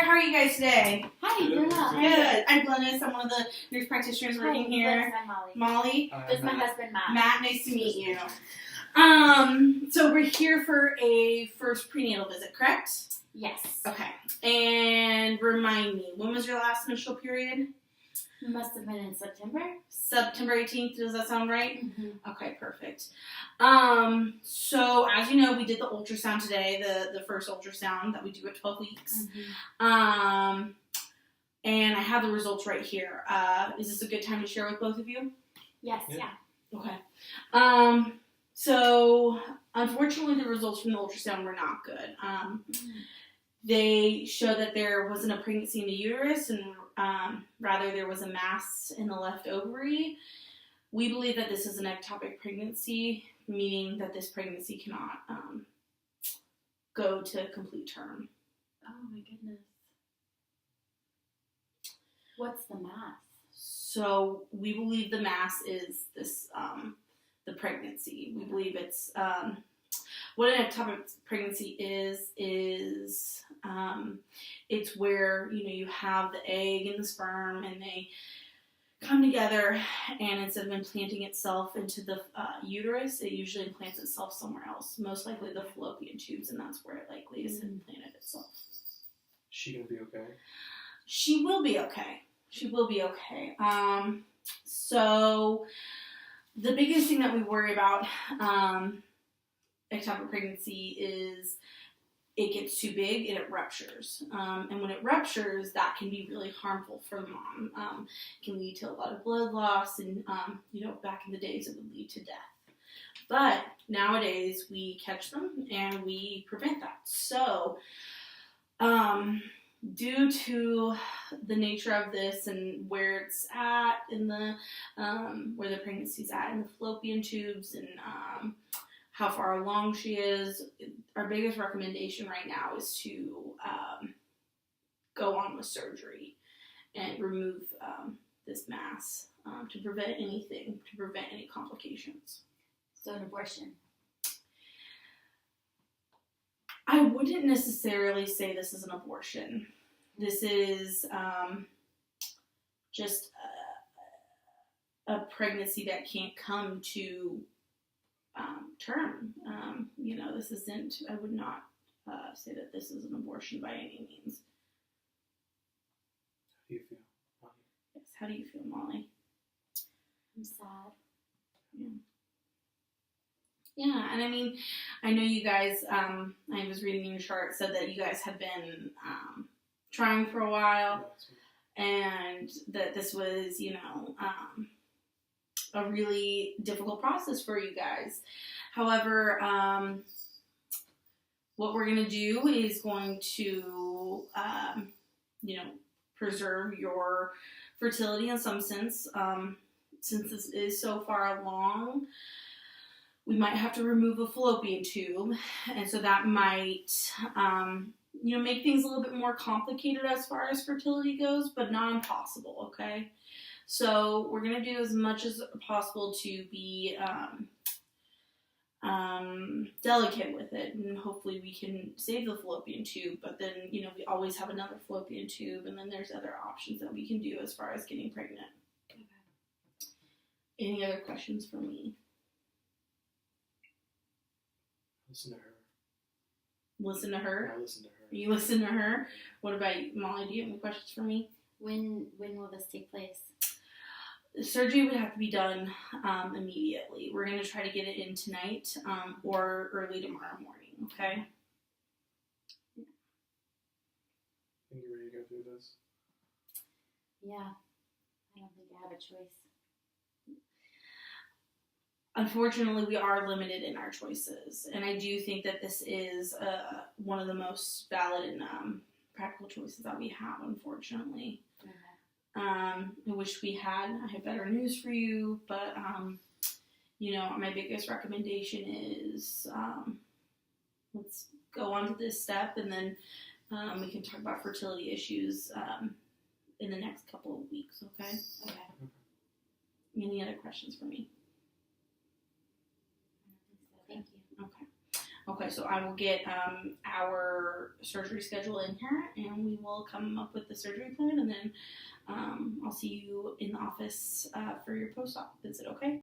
How are you guys today? Hi, doing well. Good. I'm Glennis. I'm one of the nurse practitioners working here. I'm Molly. Molly. This is my husband, Matt. Matt, nice to meet you. So we're here for a first prenatal visit, correct? Yes. Okay. And remind me, when was your last menstrual period? Must have been in September. September 18th. Does that sound right? Mm-hmm. Okay, perfect. So as you know, we did the ultrasound today, the first ultrasound that we do at 12 weeks. Mm-hmm. And I have the results right here. Is this a good time to share with both of you? Yes, yeah. Okay. So unfortunately, the results from the ultrasound were not good. They show that there wasn't a pregnancy in the uterus, and rather there was a mass in the left ovary. We believe that this is an ectopic pregnancy, meaning that this pregnancy cannot go to complete term. Oh my goodness. What's the mass? So we believe the mass is this the pregnancy. We believe it's what an ectopic pregnancy is it's where you have the egg and the sperm and they come together, and instead of implanting itself into the uterus, it usually implants itself somewhere else, most likely the fallopian tubes, and that's where it likely is implanted itself. Is she gonna be okay? She will be okay. She will be okay. So the biggest thing that we worry about ectopic pregnancy is it gets too big and it ruptures. And when it ruptures, that can be really harmful for the mom. It can lead to a lot of blood loss, and back in the days it would lead to death. But nowadays we catch them and we prevent that. So due to the nature of this and where it's at in the where the pregnancy's at in the fallopian tubes and how far along she is, our biggest recommendation right now is to go on with surgery and remove this mass to prevent any complications. So an abortion. I wouldn't necessarily say this is an abortion. This is just a pregnancy that can't come to term. This isn't, I would not say that this is an abortion by any means. How do you feel, Molly? Yes, how do you feel, Molly? I'm sad. Yeah, and I mean, I know you guys, I was reading your chart, said that you guys had been trying for a while, and that this was, a really difficult process for you guys. However, what we're going to do is going to, preserve your fertility in some sense. Since this is so far along, we might have to remove a fallopian tube, and so that might, make things a little bit more complicated as far as fertility goes, but not impossible, okay? So we're going to do as much as possible to be delicate with it, and hopefully we can save the fallopian tube, but then, we always have another fallopian tube, and then there's other options that we can do as far as getting pregnant. Okay. Any other questions for me? Listen to her. Listen to her? I listen to her. You listen to her? What about you, Molly? Do you have any questions for me? When will this take place? The surgery would have to be done immediately. We're going to try to get it in tonight or early tomorrow morning, okay? Think you're ready to go through this? Yeah. I don't think I have a choice. Unfortunately, we are limited in our choices, and I do think that this is one of the most valid and practical choices that we have, unfortunately. Okay. I wish I had better news for you, but, my biggest recommendation is let's go on to this step, and then we can talk about fertility issues in the next couple of weeks, okay? Okay. Any other questions for me? Thank you. Okay. Okay, so I will get our surgery schedule in here, and we will come up with the surgery plan, and then I'll see you in the office for your post-op visit. Okay.